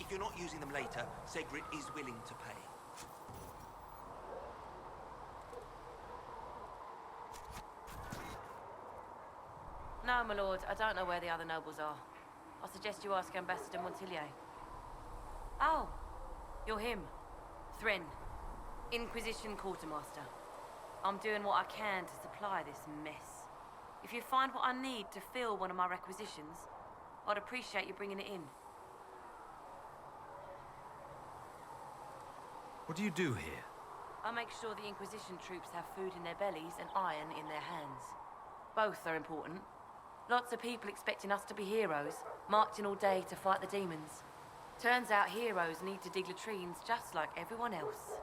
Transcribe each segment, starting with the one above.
If you're not using them later, Segrit is willing to pay. No, my lord, I don't know where the other nobles are. I suggest you ask Ambassador Montillier. Oh, you're him. Thren, Inquisition Quartermaster. I'm doing what I can to supply this mess. If you find what I need to fill one of my requisitions, I'd appreciate you bringing it in. What do you do here? I make sure the Inquisition troops have food in their bellies and iron in their hands. Both are important. Lots of people expecting us to be heroes, marching all day to fight the demons. Turns out heroes need to dig latrines just like everyone else.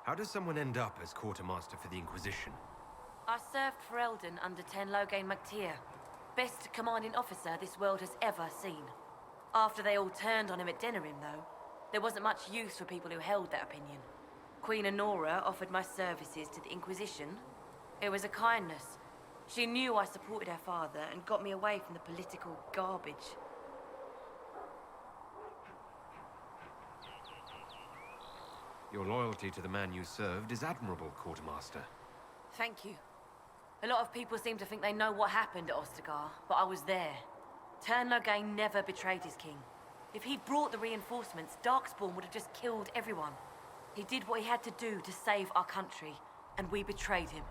How does someone end up as quartermaster for the Inquisition? I served for Eldon under Ten Loghain MacTier, best commanding officer this world has ever seen. After they all turned on him at Denerim, though, there wasn't much use for people who held that opinion. Queen Honora offered my services to the Inquisition. It was a kindness. She knew I supported her father and got me away from the political garbage. Your loyalty to the man you served is admirable, quartermaster. Thank you. A lot of people seem to think they know what happened at Ostagar, but I was there. Ten Loghain never betrayed his king. If he'd brought the reinforcements, Darkspawn would have just killed everyone. He did what he had to do to save our country, and we betrayed him.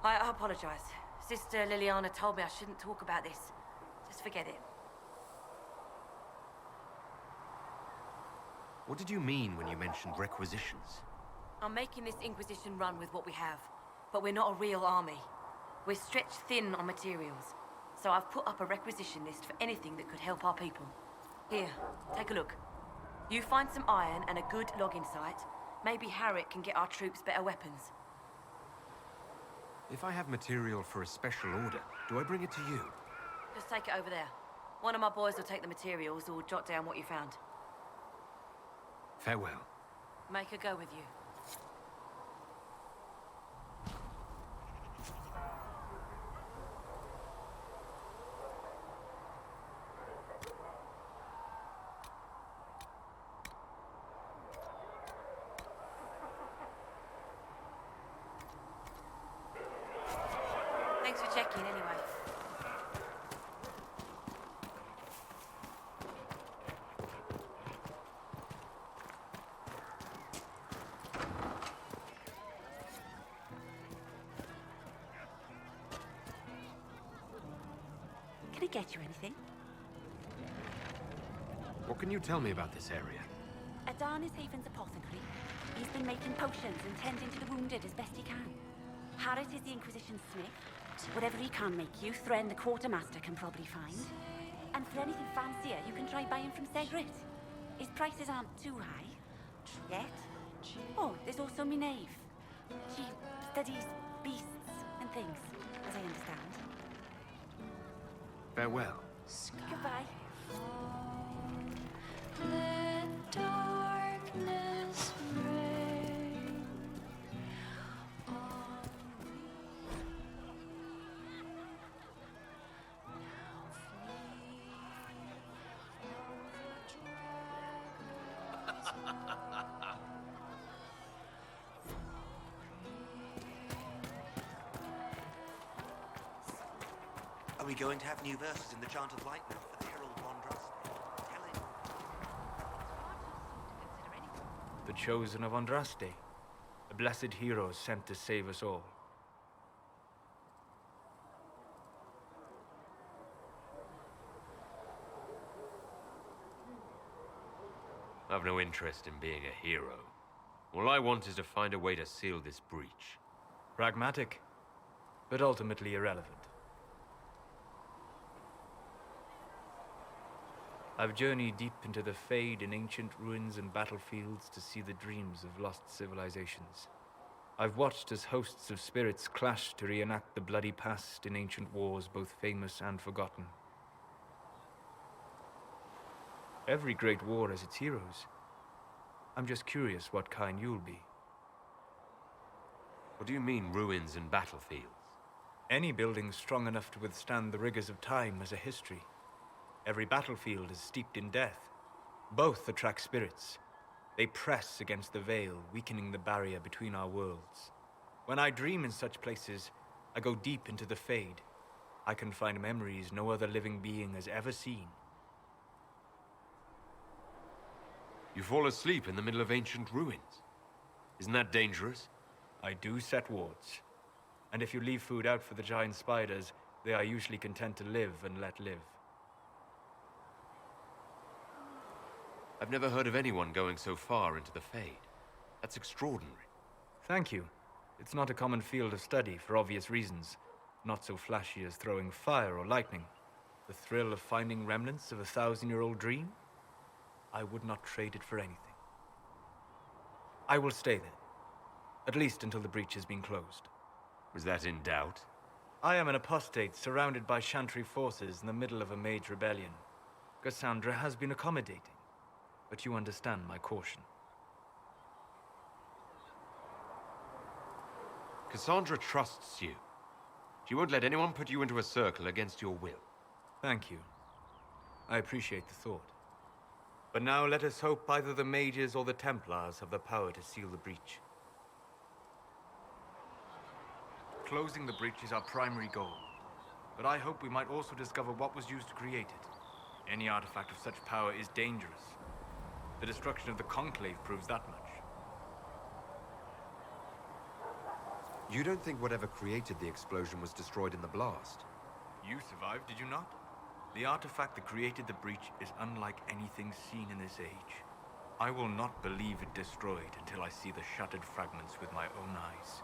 I apologize. Sister Liliana told me I shouldn't talk about this. Just forget it. What did you mean when you mentioned requisitions? I'm making this Inquisition run with what we have, but we're not a real army. We're stretched thin on materials, so I've put up a requisition list for anything that could help our people. Here, take a look. You find some iron and a good login site, maybe Harrick can get our troops better weapons. If I have material for a special order, do I bring it to you? Just take it over there. One of my boys will take the materials or jot down what you found. Farewell. Make her go with you. Thanks for checking anyway. Can I get you anything? What can you tell me about this area? Adan is Haven's apothecary. He's been making potions and tending to the wounded as best he can. Harriet is the Inquisition smith. Whatever he can make you, Thren the quartermaster can probably find. And for anything fancier, you can try buying from Segrit. His prices aren't too high. Yet. Oh, there's also Minave. She studies beasts and things, as I understand. Farewell. Goodbye. Let darkness reign on me. Now flee from the dragon's Are we going to have new verses in the Chant of Light now for the Herald Vondraste? Tell him. The chosen of Andraste, a blessed hero sent to save us all. I've no interest in being a hero. All I want is to find a way to seal this breach. Pragmatic, but ultimately irrelevant. I've journeyed deep into the Fade in ancient ruins and battlefields to see the dreams of lost civilizations. I've watched as hosts of spirits clash to reenact the bloody past in ancient wars both famous and forgotten. Every great war has its heroes. I'm just curious what kind you'll be. What do you mean, ruins and battlefields? Any building strong enough to withstand the rigors of time has a history. Every battlefield is steeped in death. Both attract spirits. They press against the veil, weakening the barrier between our worlds. When I dream in such places, I go deep into the Fade. I can find memories no other living being has ever seen. You fall asleep in the middle of ancient ruins. Isn't that dangerous? I do set wards. And if you leave food out for the giant spiders, they are usually content to live and let live. I've never heard of anyone going so far into the Fade. That's extraordinary. Thank you. It's not a common field of study for obvious reasons. Not so flashy as throwing fire or lightning. The thrill of finding remnants of a 1,000-year-old dream? I would not trade it for anything. I will stay there. At least until the breach has been closed. Was that in doubt? I am an apostate surrounded by Chantry forces in the middle of a mage rebellion. Cassandra has been accommodating, but you understand my caution. Cassandra trusts you. She won't let anyone put you into a circle against your will. Thank you. I appreciate the thought. But now let us hope either the mages or the Templars have the power to seal the breach. Closing the breach is our primary goal. But I hope we might also discover what was used to create it. Any artifact of such power is dangerous. The destruction of the Conclave proves that much. You don't think whatever created the explosion was destroyed in the blast? You survived, did you not? The artifact that created the breach is unlike anything seen in this age. I will not believe it destroyed until I see the shattered fragments with my own eyes.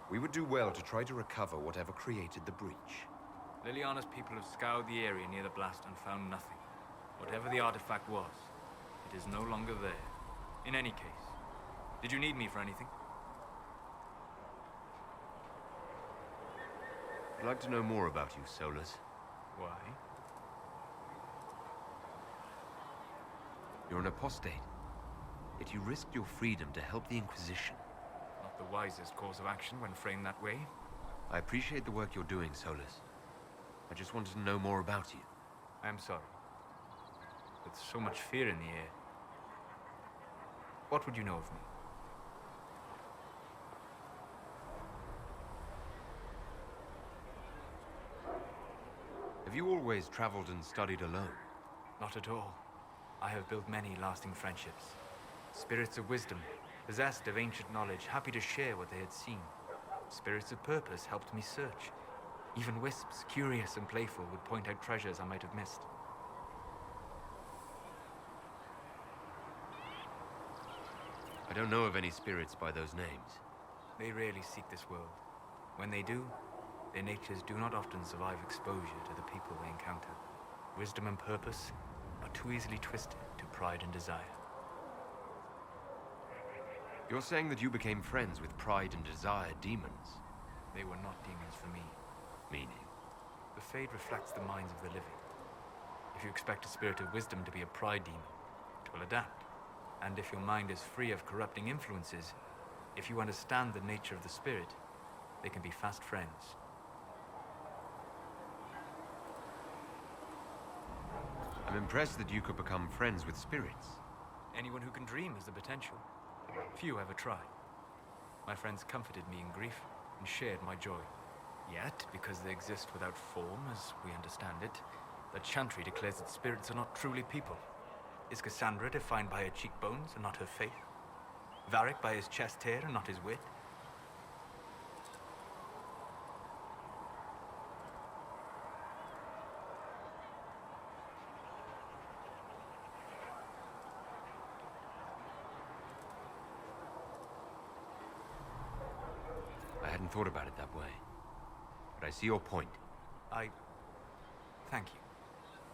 We would do well to try to recover whatever created the breach. Liliana's people have scoured the area near the blast and found nothing. Whatever the artifact was, it is no longer there. In any case, did you need me for anything? I'd like to know more about you, Solus. Why? You're an apostate. Yet you risked your freedom to help the Inquisition. Not the wisest course of action when framed that way. I appreciate the work you're doing, Solus. I just wanted to know more about you. I'm sorry. With so much fear in the air. What would you know of me? Have you always traveled and studied alone? Not at all. I have built many lasting friendships. Spirits of wisdom, possessed of ancient knowledge, happy to share what they had seen. Spirits of purpose helped me search. Even wisps, curious and playful, would point out treasures I might have missed. I don't know of any spirits by those names. They rarely seek this world. When they do, their natures do not often survive exposure to the people they encounter. Wisdom and purpose are too easily twisted to pride and desire. You're saying that you became friends with pride and desire demons? They were not demons for me. Meaning? The Fade reflects the minds of the living. If you expect a spirit of wisdom to be a pride demon, it will adapt. And if your mind is free of corrupting influences, if you understand the nature of the spirit, they can be fast friends. I'm impressed that you could become friends with spirits. Anyone who can dream has the potential. Few ever try. My friends comforted me in grief and shared my joy. Yet, because they exist without form, as we understand it, the Chantry declares that spirits are not truly people. Is Cassandra defined by her cheekbones and not her faith? Varric by his chest hair and not his wit? I hadn't thought about it that way. But I see your point. Thank you.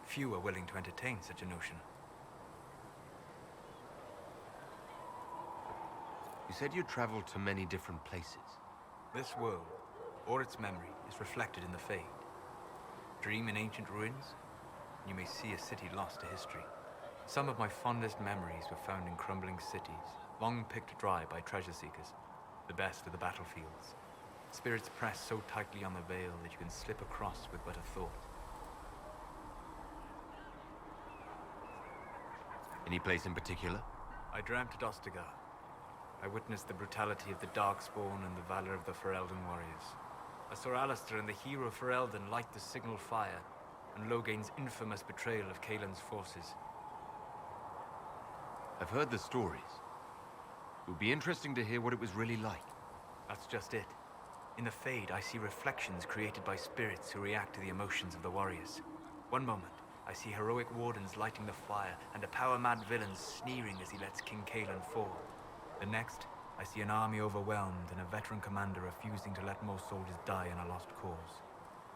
Few are willing to entertain such a notion. You said you traveled to many different places. This world, or its memory, is reflected in the Fade. Dream in ancient ruins, and you may see a city lost to history. Some of my fondest memories were found in crumbling cities, long picked dry by treasure seekers, the best of the battlefields. Spirits press so tightly on the veil that you can slip across with but a thought. Any place in particular? I dreamt at Ostagar. I witnessed the brutality of the Darkspawn and the valor of the Ferelden warriors. I saw Alistair and the hero Ferelden light the signal fire, and Logain's infamous betrayal of Kaelin's forces. I've heard the stories. It would be interesting to hear what it was really like. That's just it. In the Fade, I see reflections created by spirits who react to the emotions of the warriors. One moment, I see heroic wardens lighting the fire, and a power-mad villain sneering as he lets King Kaelin fall. The next, I see an army overwhelmed and a veteran commander refusing to let more soldiers die in a lost cause.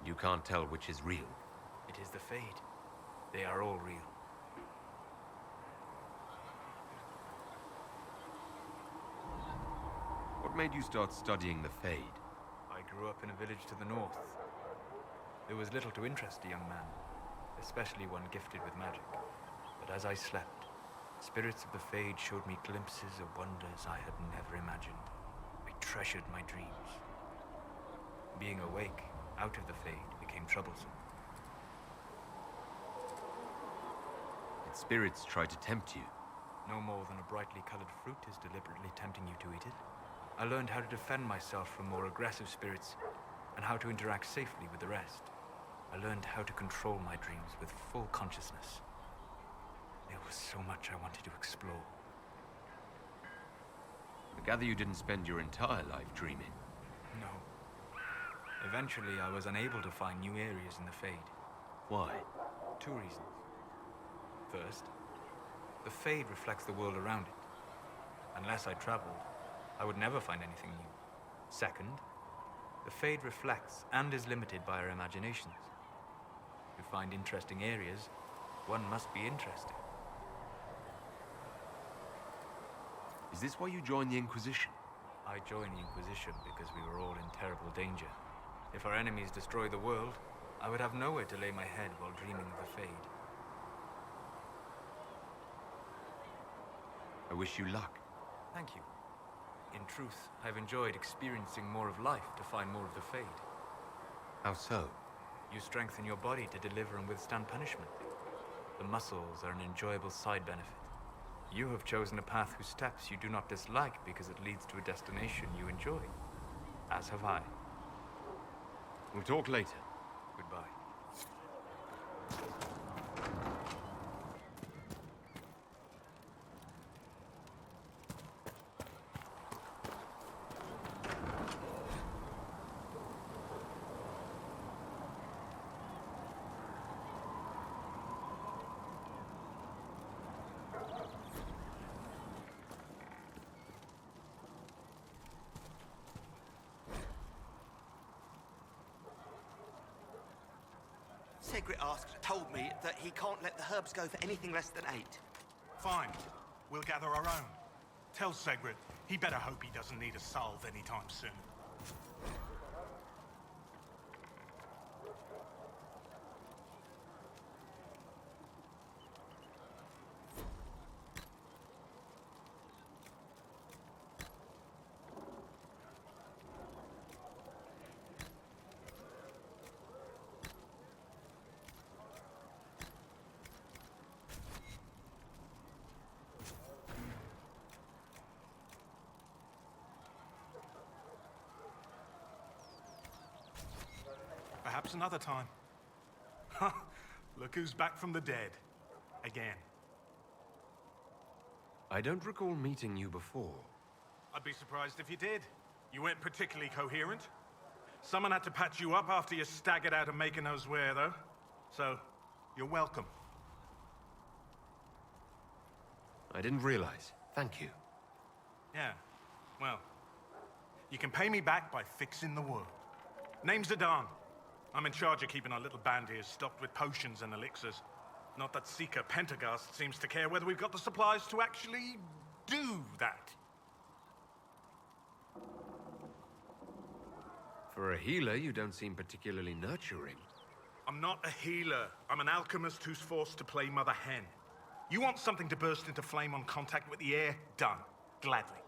You can't tell which is real. It is the Fade. They are all real. What made you start studying the Fade? I grew up in a village to the north. There was little to interest a young man, especially one gifted with magic. But as I slept, spirits of the Fade showed me glimpses of wonders I had never imagined. I treasured my dreams. Being awake, out of the Fade, became troublesome. Did spirits try to tempt you? No more than a brightly colored fruit is deliberately tempting you to eat it. I learned how to defend myself from more aggressive spirits, and how to interact safely with the rest. I learned how to control my dreams with full consciousness. There was so much I wanted to explore. I gather you didn't spend your entire life dreaming. No. Eventually, I was unable to find new areas in the Fade. Why? 2 reasons. First, the Fade reflects the world around it. Unless I traveled, I would never find anything new. Second, the Fade reflects and is limited by our imaginations. To find interesting areas, one must be interested. Is this why you joined the Inquisition? I joined the Inquisition because we were all in terrible danger. If our enemies destroyed the world, I would have nowhere to lay my head while dreaming of the Fade. I wish you luck. Thank you. In truth, I've enjoyed experiencing more of life to find more of the Fade. How so? You strengthen your body to deliver and withstand punishment. The muscles are an enjoyable side benefit. You have chosen a path whose steps you do not dislike because it leads to a destination you enjoy. As have I. We'll talk later. Goodbye. Segrit told me that he can't let the herbs go for anything less than 8. Fine. We'll gather our own. Tell Segrit he better hope he doesn't need a salve anytime soon. Perhaps another time. Ha! Look who's back from the dead. Again. I don't recall meeting you before. I'd be surprised if you did. You weren't particularly coherent. Someone had to patch you up after you staggered out of making knows where, though. So, you're welcome. I didn't realize. Thank you. Yeah, well, you can pay me back by fixing the world. Name's Zidane. I'm in charge of keeping our little band here stocked with potions and elixirs. Not that Seeker Pentagast seems to care whether we've got the supplies to actually do that. For a healer, you don't seem particularly nurturing. I'm not a healer. I'm an alchemist who's forced to play Mother Hen. You want something to burst into flame on contact with the air? Done. Gladly.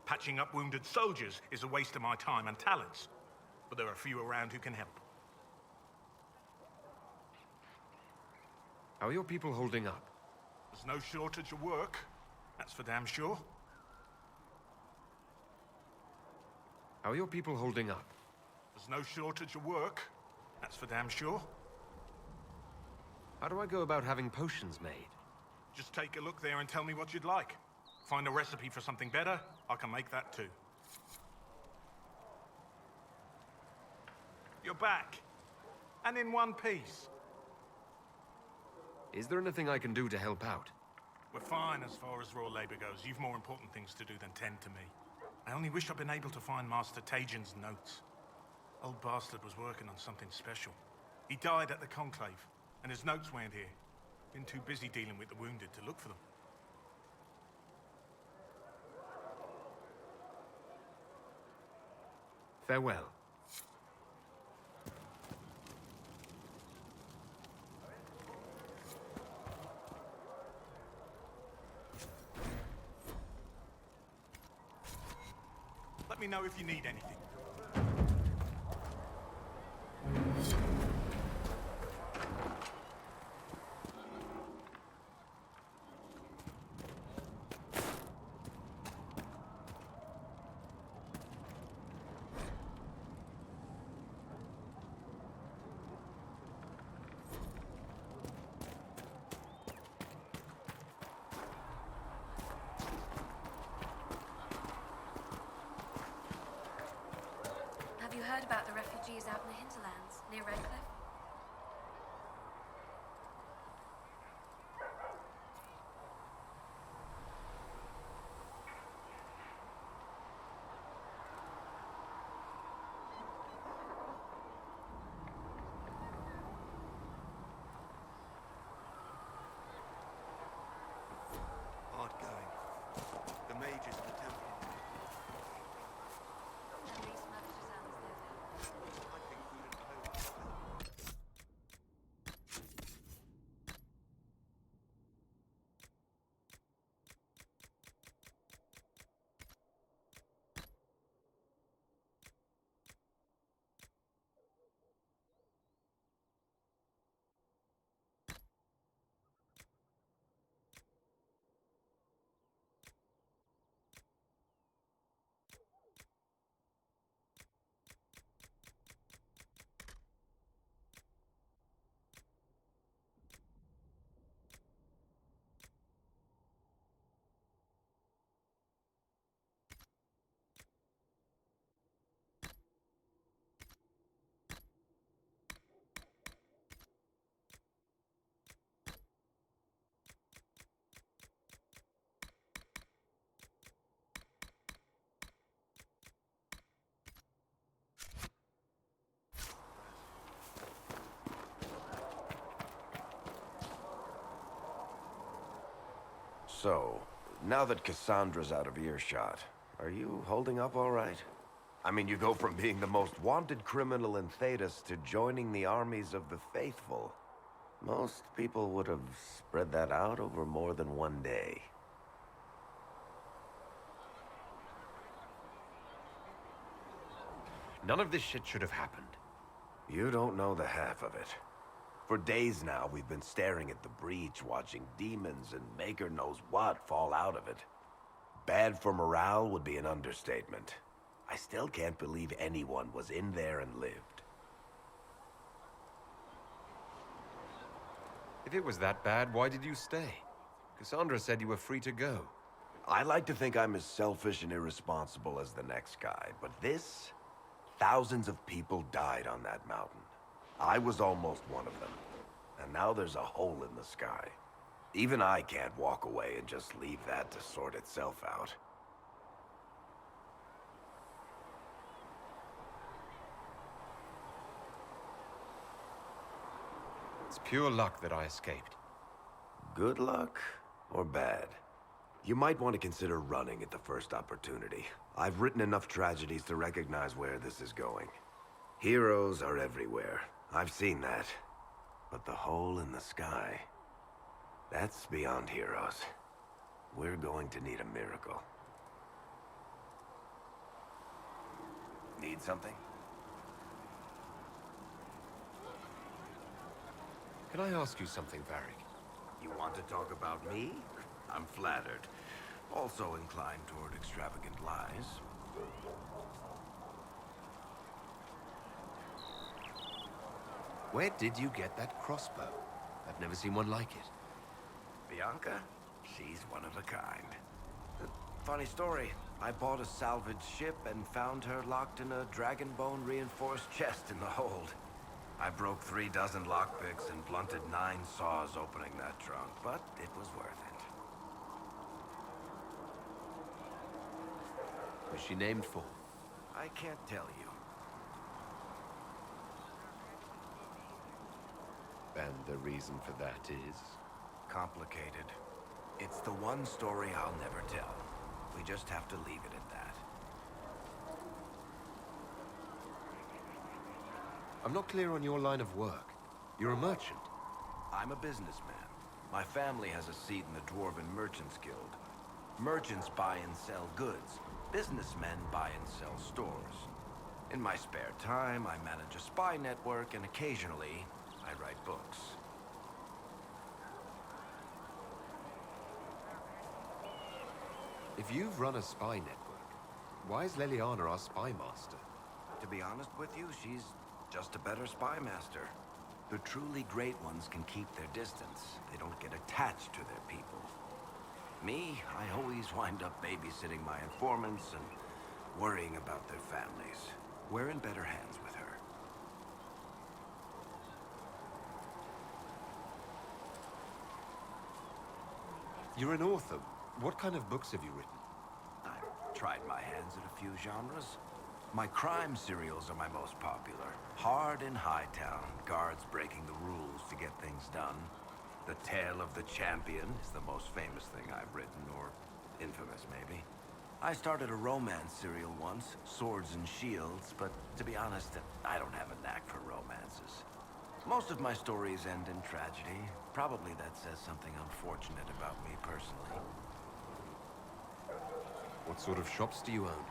Patching up wounded soldiers is a waste of my time and talents. But there are a few around who can help. How are your people holding up? There's no shortage of work. That's for damn sure. How are your people holding up? There's no shortage of work. That's for damn sure. How do I go about having potions made? Just take a look there and tell me what you'd like. Find a recipe for something better, I can make that too. You're back. And in one piece. Is there anything I can do to help out? We're fine as far as raw labor goes. You've more important things to do than tend to me. I only wish I'd been able to find Master Tajin's notes. Old bastard was working on something special. He died at the Conclave, and his notes weren't here. Been too busy dealing with the wounded to look for them. Farewell. Let me know if you need anything. Have you heard about the refugees out in the hinterlands, near Redcliffe? Hard going. The mages in the temple. At least Magisans live there. I think food and clothes. So, now that Cassandra's out of earshot, are you holding up all right? I mean, you go from being the most wanted criminal in Thedas to joining the armies of the faithful. Most people would have spread that out over more than one day. None of this shit should have happened. You don't know the half of it. For days now, we've been staring at the breach, watching demons and maker knows what fall out of it. Bad for morale would be an understatement. I still can't believe anyone was in there and lived. If it was that bad, why did you stay? Cassandra said you were free to go. I like to think I'm as selfish and irresponsible as the next guy, but this... Thousands of people died on that mountain. I was almost one of them. And now there's a hole in the sky. Even I can't walk away and just leave that to sort itself out. It's pure luck that I escaped. Good luck or bad? You might want to consider running at the first opportunity. I've written enough tragedies to recognize where this is going. Heroes are everywhere. I've seen that. But the hole in the sky, that's beyond heroes. We're going to need a miracle. Need something? Can I ask you something, Varric? You want to talk about me? I'm flattered. Also inclined toward extravagant lies. Where did you get that crossbow? I've never seen one like it. Bianca? She's one of a kind. Funny story. I bought a salvaged ship and found her locked in a dragon bone reinforced chest in the hold. I broke 3 dozen lockpicks and blunted 9 saws opening that trunk, but it was worth it. Was she named for? I can't tell you. And the reason for that is? Complicated. It's the one story I'll never tell. We just have to leave it at that. I'm not clear on your line of work. You're a merchant. I'm a businessman. My family has a seat in the Dwarven Merchants Guild. Merchants buy and sell goods. Businessmen buy and sell stores. In my spare time, I manage a spy network, and occasionally, I write books. If you've run a spy network, why is Leliana our spy master? To be honest with you, she's just a better spy master. The truly great ones can keep their distance. They don't get attached to their people. Me, I always wind up babysitting my informants and worrying about their families. We're in better hands with her. You're an author. What kind of books have you written? I've tried my hands at a few genres. My crime serials are my most popular. Hard in Hightown, guards breaking the rules to get things done. The Tale of the Champion is the most famous thing I've written, or infamous maybe. I started a romance serial once, Swords and Shields, but to be honest, I don't have a knack for romances. Most of my stories end in tragedy. Probably that says something unfortunate about me personally. What sort of shops do you own?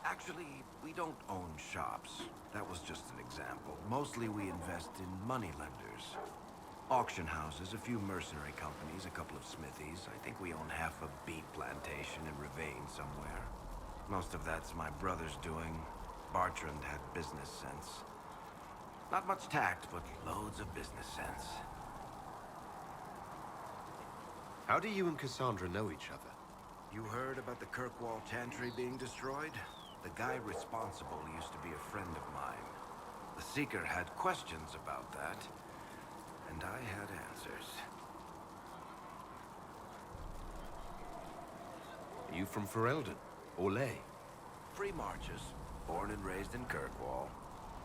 Actually, we don't own shops. That was just an example. Mostly we invest in moneylenders. Auction houses, a few mercenary companies, a couple of smithies. I think we own half a beet plantation in Ravane somewhere. Most of that's my brother's doing. Bartrand had business sense. Not much tact, but loads of business sense. How do you and Cassandra know each other? You heard about the Kirkwall Chantry being destroyed? The guy responsible used to be a friend of mine. The Seeker had questions about that, and I had answers. Are you from Ferelden? Or Ley? Free Marches, born and raised in Kirkwall.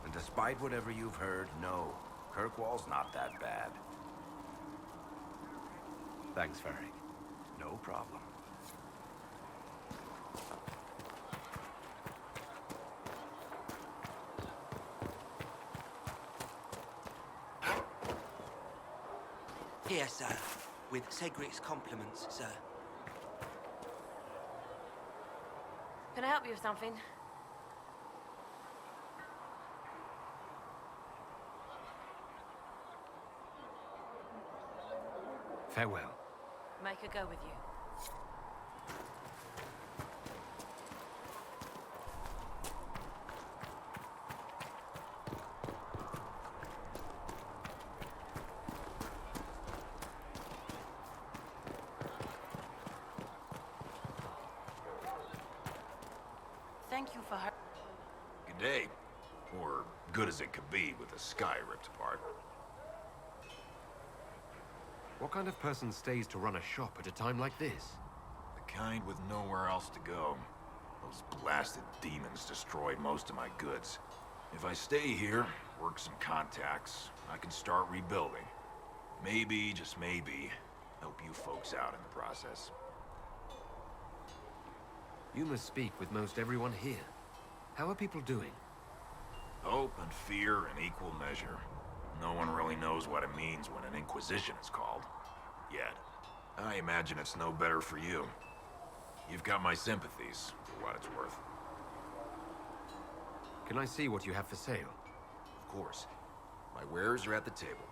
And despite whatever you've heard, no, Kirkwall's not that bad. Thanks, Varric. No problem. Here, sir. With Cedric's compliments, sir. Can I help you with something? Farewell. Make her go with you. Thank you for her. Good day. Or good as it could be with the sky ripped apart. What kind of person stays to run a shop at a time like this? The kind with nowhere else to go. Those blasted demons destroyed most of my goods. If I stay here, work some contacts, I can start rebuilding. Maybe, just maybe, help you folks out in the process. You must speak with most everyone here. How are people doing? Hope and fear in equal measure. No one really knows what it means when an Inquisition is called. Yet. I imagine it's no better for you. You've got my sympathies, for what it's worth. Can I see what you have for sale? Of course. My wares are at the table.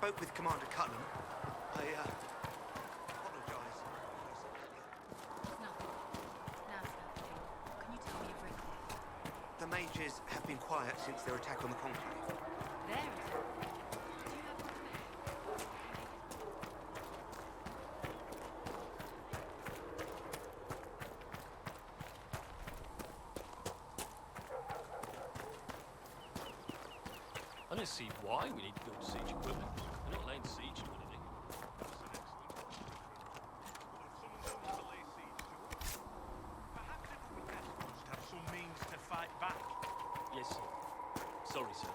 spoke with Commander Cullen. I apologize. It's nothing. Now it's nothing. Can you tell me everything? The mages have been quiet since their attack on the Conclave. There it is. Do you have information? I don't see why we need to build siege equipment. We're not laying siege to anything. Perhaps it would be best for us to have some means to fight back. Yes, sir. Sorry, sir.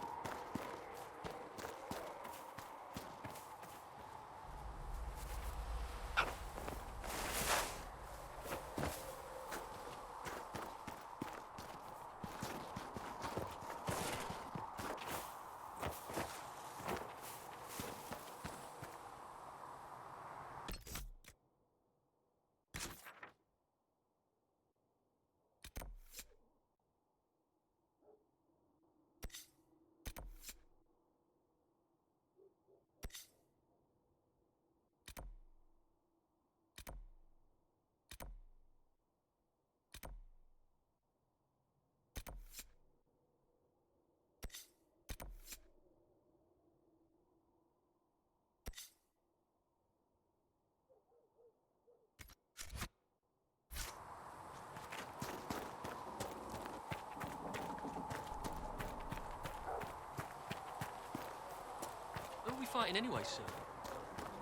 Who are we fighting anyway, sir?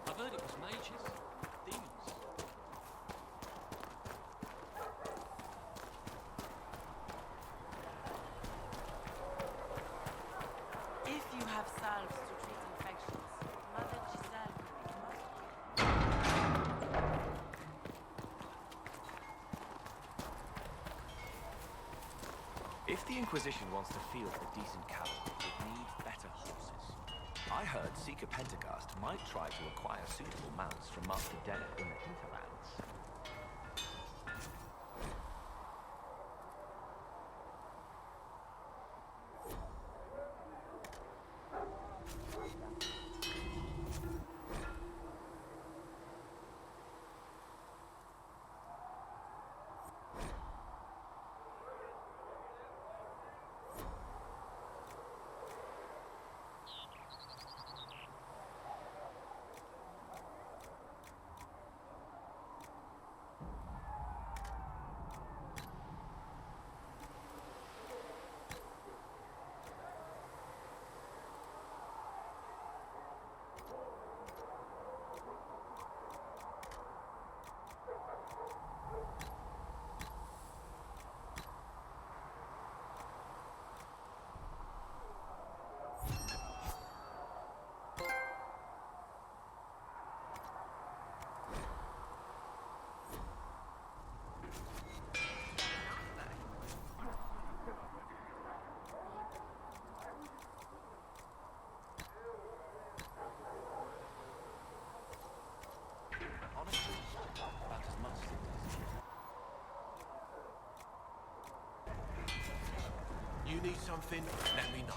I've heard it was mages. Demons. If you have salves to treat infections, Mother Giselle can make most. If the Inquisition wants to field a decent cavalry, it needs better horses. I heard Seeker Pentecost might try to acquire suitable mounts from Master Denner in the hinterlands. Honestly, about as much as it does. You need something? Let me know.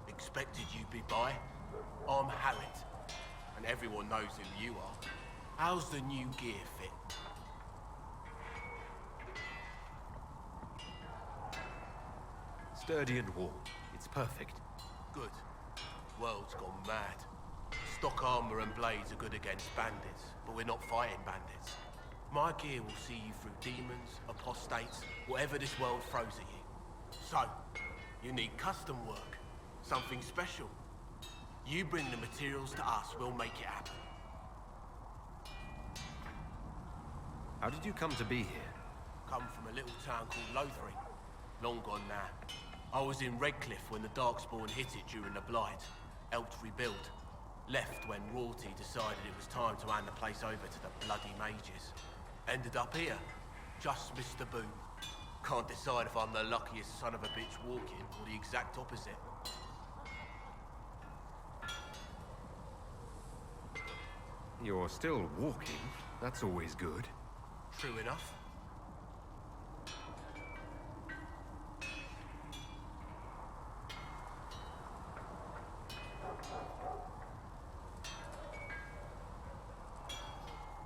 Expected you'd be by. I'm Harriet, and everyone knows who you are. How's the new gear fit? Sturdy and warm. It's perfect. Good. World's gone mad. Stock armor and blades are good against bandits, but we're not fighting bandits. My gear will see you through demons, apostates, whatever this world throws at you. So, you need custom work. Something special. You bring the materials to us, we'll make it happen. How did you come to be here? Come from a little town called Lothering. Long gone now. I was in Redcliffe when the Darkspawn hit it during the Blight. Helped rebuild. Left when royalty decided it was time to hand the place over to the bloody mages. Ended up here. Just missed the boot. Can't decide if I'm the luckiest son of a bitch walking or the exact opposite. You're still walking. That's always good. True enough.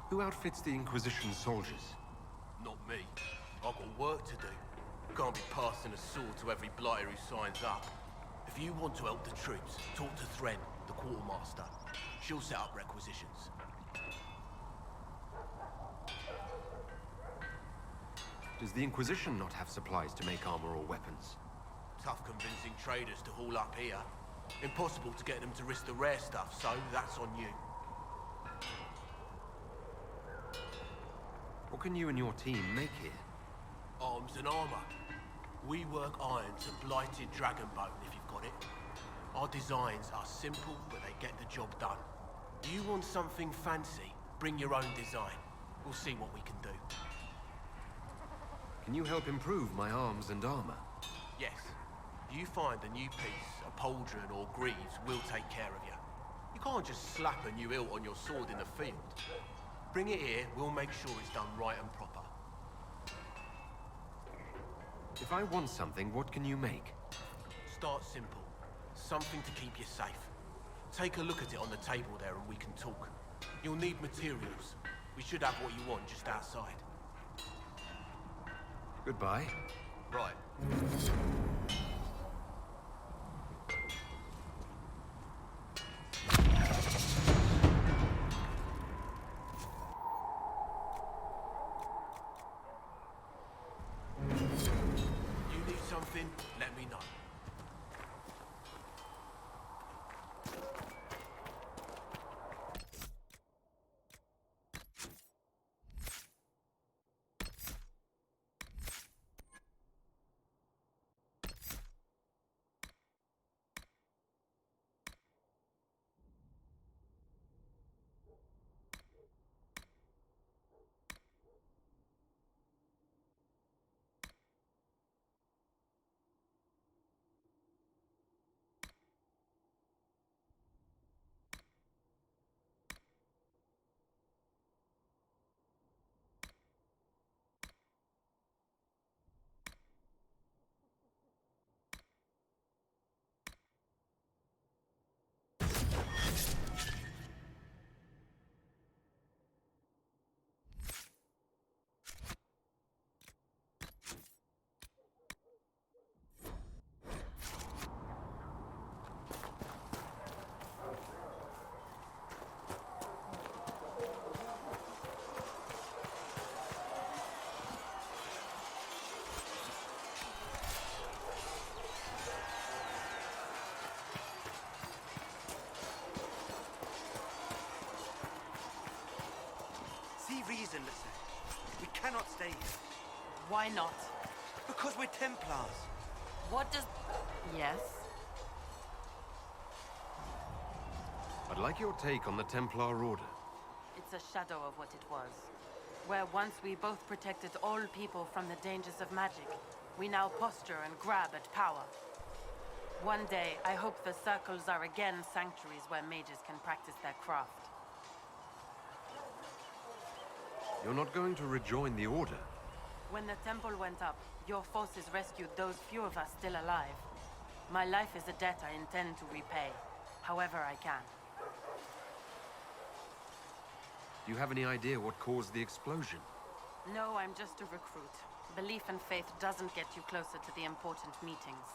Who outfits the Inquisition soldiers? Not me. I've got work to do. Can't be passing a sword to every blighter who signs up. If you want to help the troops, talk to Thren, the quartermaster. She'll set up requisitions. Does the Inquisition not have supplies to make armor or weapons? Tough convincing traders to haul up here. Impossible to get them to risk the rare stuff, so that's on you. What can you and your team make here? Arms and armor. We work iron to blighted dragonbone if you've got it. Our designs are simple, but they get the job done. You want something fancy, bring your own design. We'll see what we can do. Can you help improve my arms and armor? Yes. You find a new piece, a pauldron or greaves, we'll take care of you. You can't just slap a new hilt on your sword in the field. Bring it here, we'll make sure it's done right and proper. If I want something, what can you make? Start simple. Something to keep you safe. Take a look at it on the table there and we can talk. You'll need materials. We should have what you want just outside. Goodbye. Right. You need something? Let me know. See reason, let's say. We cannot stay here. Why not? Because we're Templars. What does... Yes? I'd like your take on the Templar Order. It's a shadow of what it was. Where once we both protected all people from the dangers of magic, we now posture and grab at power. One day, I hope the circles are again sanctuaries where mages can practice their craft. You're not going to rejoin the Order? When the temple went up, your forces rescued those few of us still alive. My life is a debt I intend to repay, however I can. Do you have any idea what caused the explosion? No, I'm just a recruit. Belief and faith doesn't get you closer to the important meetings.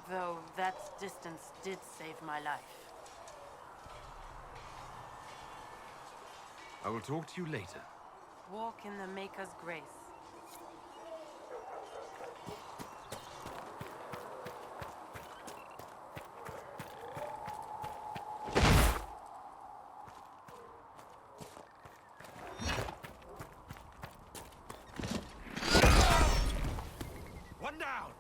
Though that distance did save my life. I will talk to you later. Walk in the Maker's grace. One down!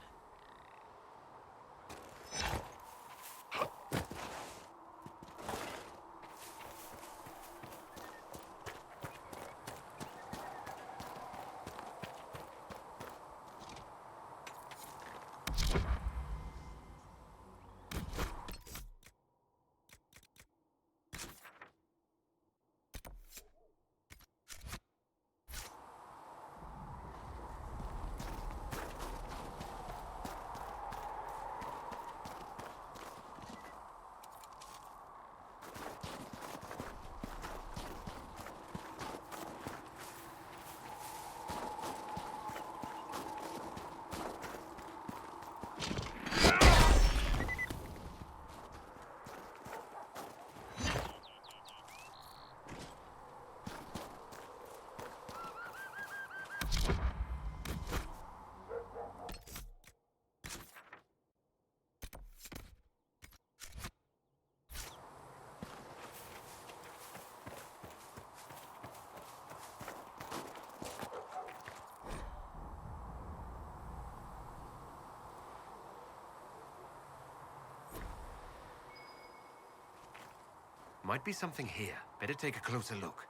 Might be something here. Better take a closer look.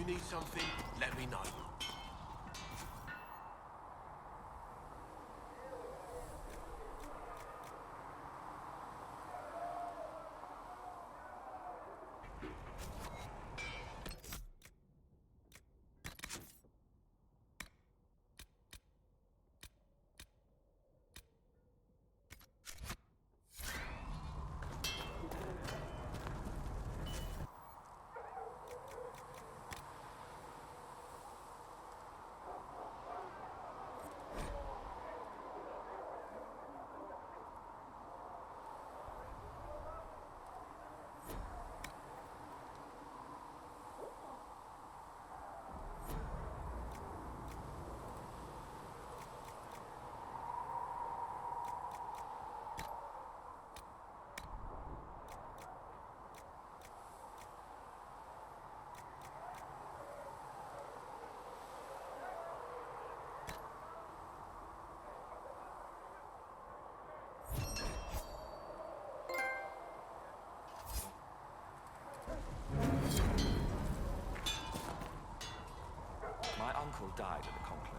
you need something, let me know. My uncle died at the conclave.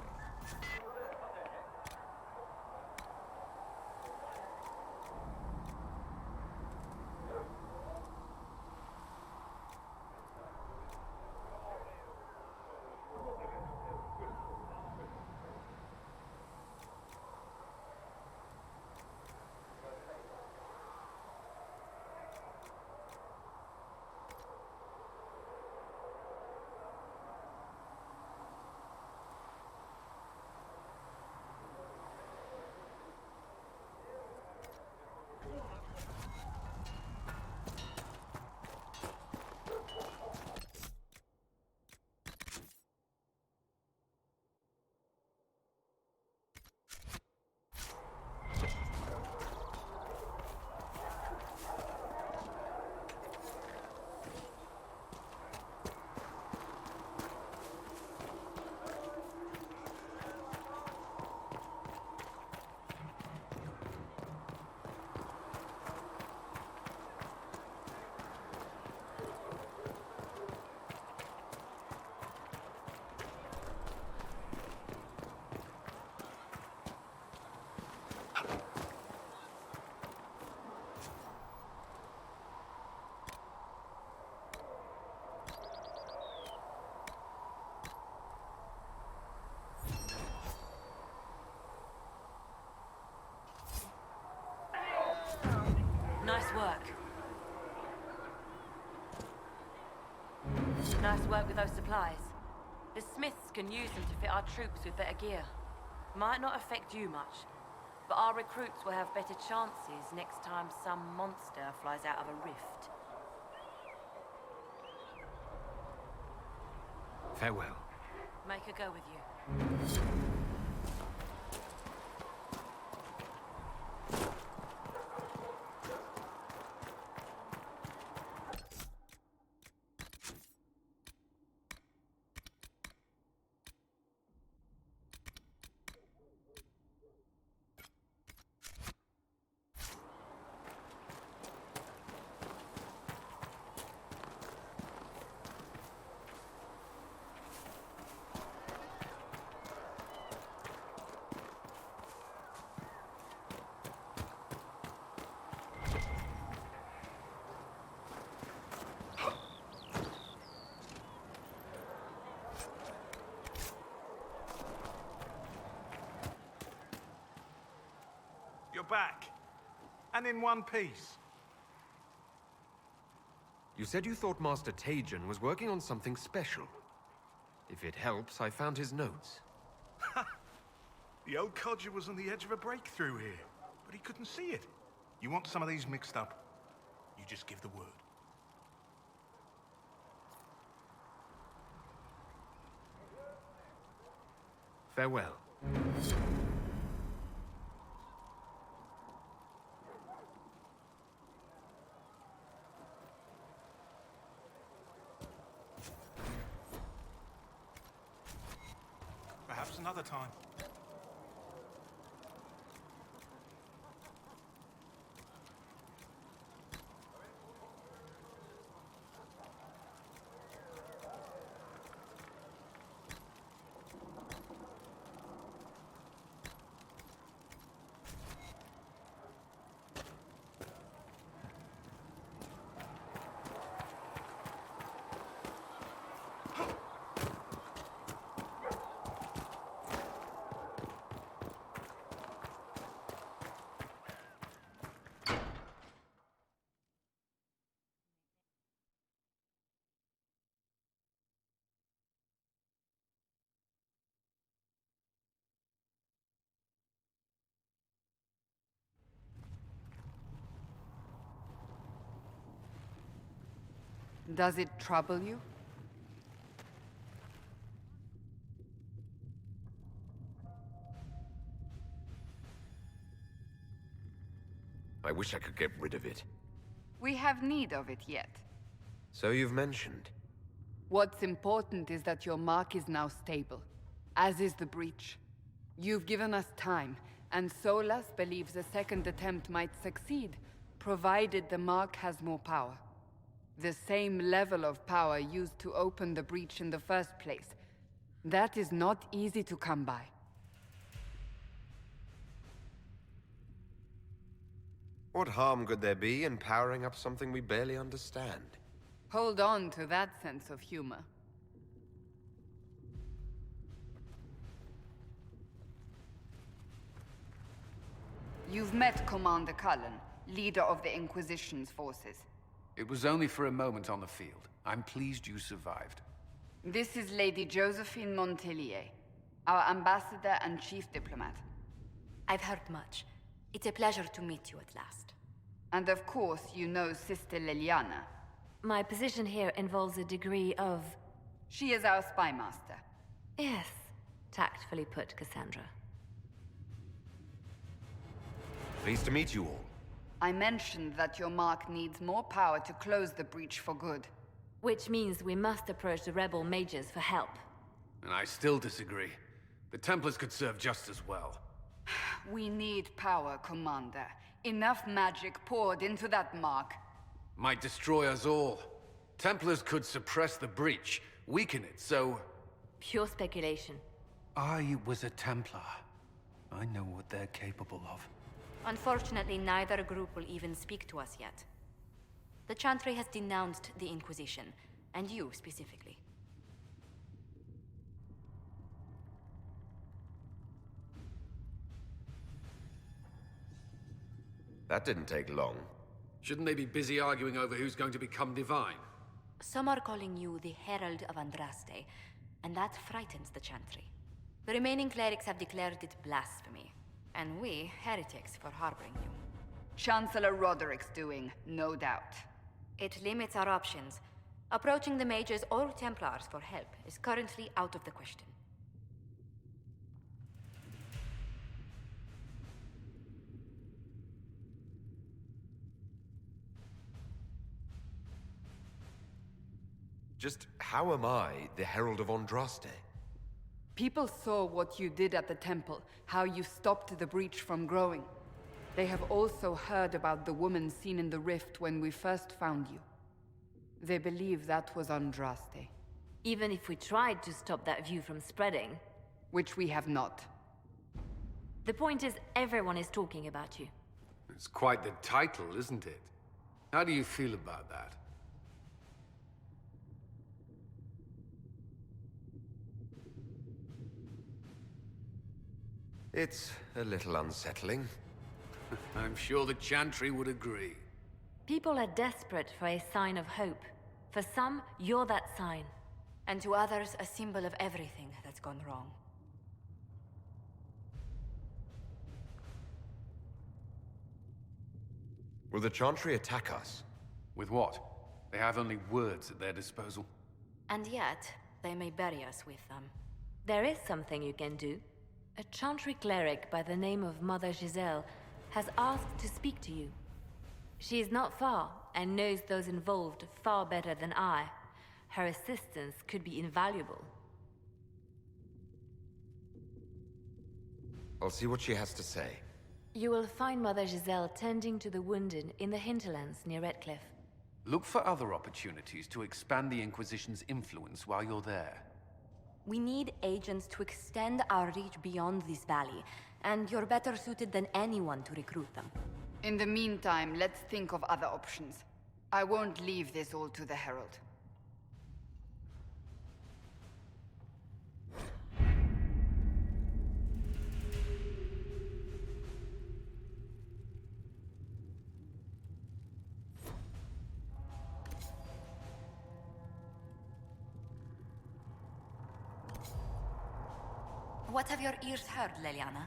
Nice work. Nice work with those supplies. The Smiths can use them to fit our troops with better gear. Might not affect you much, but our recruits will have better chances next time some monster flies out of a rift. Farewell. Make her go with you. You're back. And in one piece. You said you thought Master Tajan was working on something special. If it helps, I found his notes. The old codger was on the edge of a breakthrough here, but he couldn't see it. You want some of these mixed up? You just give the word. Farewell. Perhaps another time. Does it trouble you? I wish I could get rid of it. We have need of it yet. So you've mentioned. What's important is that your mark is now stable, as is the breach. You've given us time, and Solas believes a second attempt might succeed, provided the mark has more power. The same level of power used to open the breach in the first place. That is not easy to come by. What harm could there be in powering up something we barely understand? Hold on to that sense of humor. You've met Commander Cullen, leader of the Inquisition's forces. It was only for a moment on the field. I'm pleased you survived. This is Lady Josephine Montelier, our ambassador and chief diplomat. I've heard much. It's a pleasure to meet you at last. And of course, you know Sister Liliana. My position here involves a degree of... She is our spy master. Yes, tactfully put, Cassandra. Pleased to meet you all. I mentioned that your mark needs more power to close the breach for good. Which means we must approach the rebel mages for help. And I still disagree. The Templars could serve just as well. We need power, Commander. Enough magic poured into that mark. Might destroy us all. Templars could suppress the breach, weaken it, so... Pure speculation. I was a Templar. I know what they're capable of. Unfortunately, neither group will even speak to us yet. The Chantry has denounced the Inquisition, and you specifically. That didn't take long. Shouldn't they be busy arguing over who's going to become divine? Some are calling you the Herald of Andraste, and that frightens the Chantry. The remaining clerics have declared it blasphemy, and we, heretics, for harboring you. Chancellor Roderick's doing, no doubt. It limits our options. Approaching the mages or Templars for help is currently out of the question. Just how am I the Herald of Andraste? People saw what you did at the temple, how you stopped the breach from growing. They have also heard about the woman seen in the rift when we first found you. They believe that was Andraste. Even if we tried to stop that view from spreading... Which we have not. The point is, everyone is talking about you. It's quite the title, isn't it? How do you feel about that? It's a little unsettling. I'm sure the Chantry would agree. People are desperate for a sign of hope. For some, you're that sign. And to others, a symbol of everything that's gone wrong. Will the Chantry attack us? With what? They have only words at their disposal. And yet, they may bury us with them. There is something you can do. A Chantry cleric by the name of Mother Giselle has asked to speak to you. She is not far, and knows those involved far better than I. Her assistance could be invaluable. I'll see what she has to say. You will find Mother Giselle tending to the wounded in the hinterlands near Redcliffe. Look for other opportunities to expand the Inquisition's influence while you're there. We need agents to extend our reach beyond this valley, and you're better suited than anyone to recruit them. In the meantime, let's think of other options. I won't leave this all to the Herald. What have your ears heard, Leliana?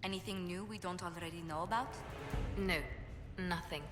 Anything new we don't already know about? No, nothing.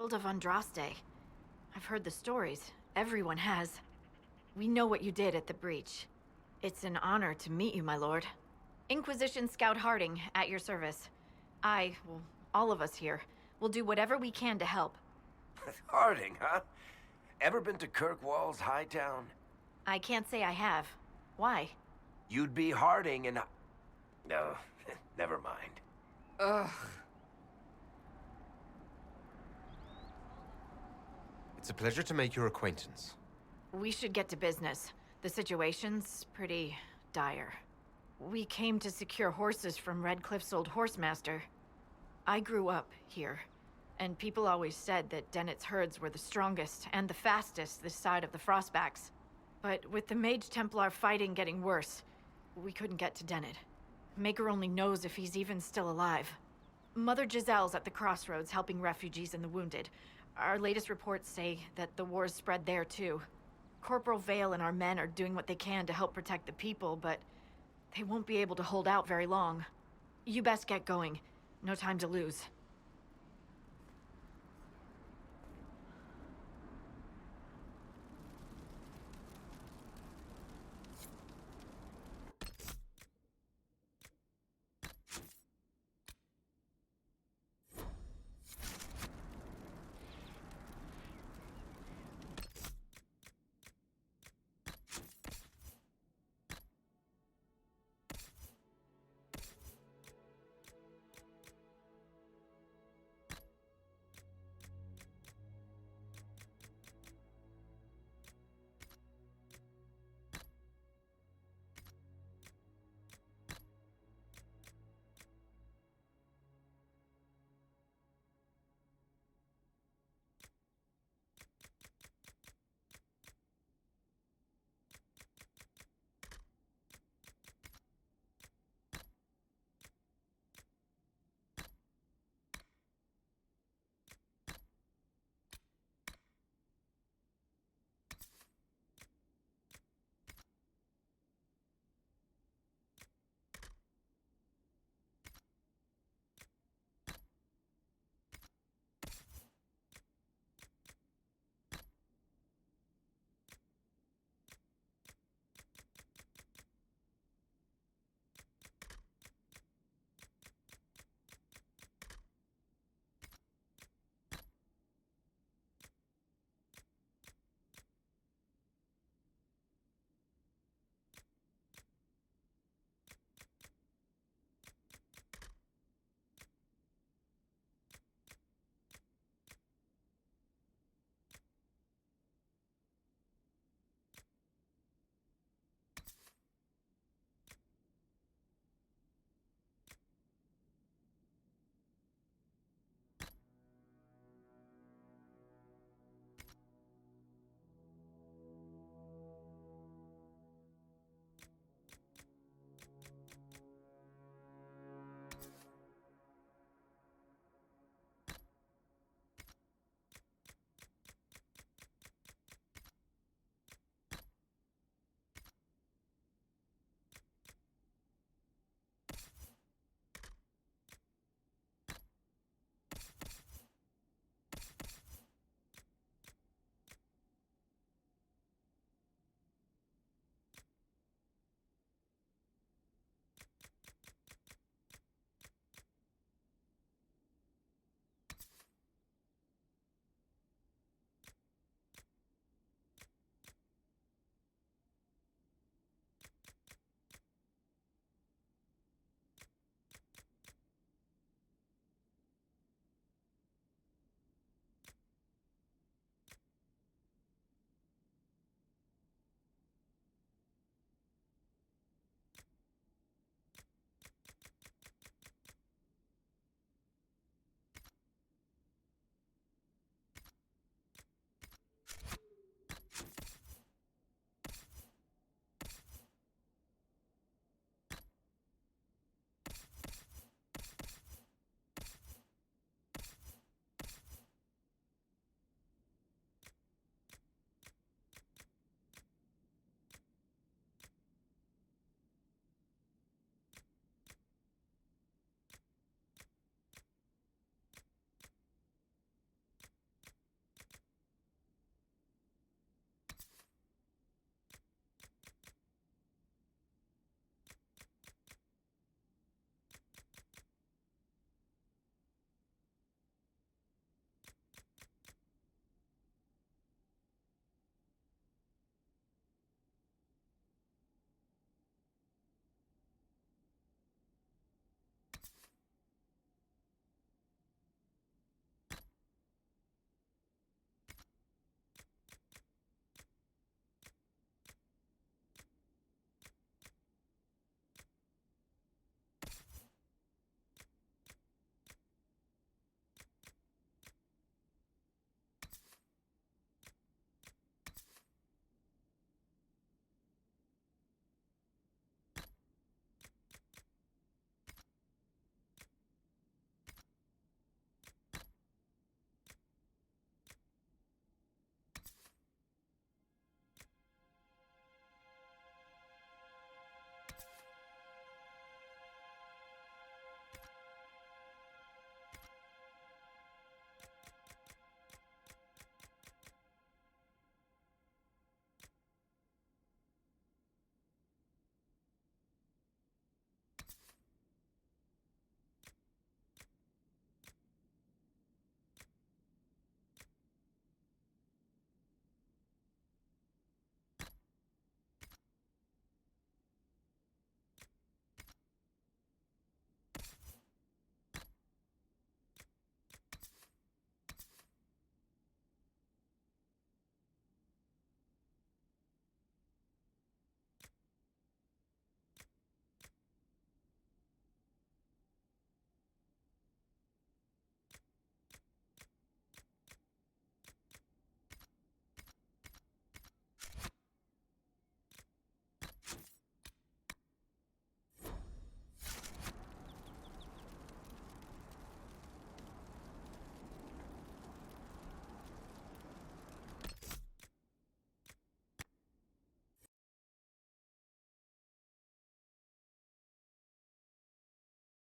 World of Andraste. I've heard the stories. Everyone has. We know what you did at the breach. It's an honor to meet you, my lord. Inquisition Scout Harding, at your service. Well, all of us here, will do whatever we can to help. Harding, huh? Ever been to Kirkwall's Hightown? I can't say I have. Why? You'd be Harding and... No, never mind. Ugh. It's a pleasure to make your acquaintance. We should get to business. The situation's pretty dire. We came to secure horses from Redcliffe's old horsemaster. I grew up here, and people always said that Dennett's herds were the strongest and the fastest this side of the Frostbacks. But with the Mage Templar fighting getting worse, we couldn't get to Dennett. Maker only knows if he's even still alive. Mother Giselle's at the crossroads helping refugees and the wounded. Our latest reports say that the war's spread there too. Corporal Vale and our men are doing what they can to help protect the people, but they won't be able to hold out very long. You best get going. No time to lose.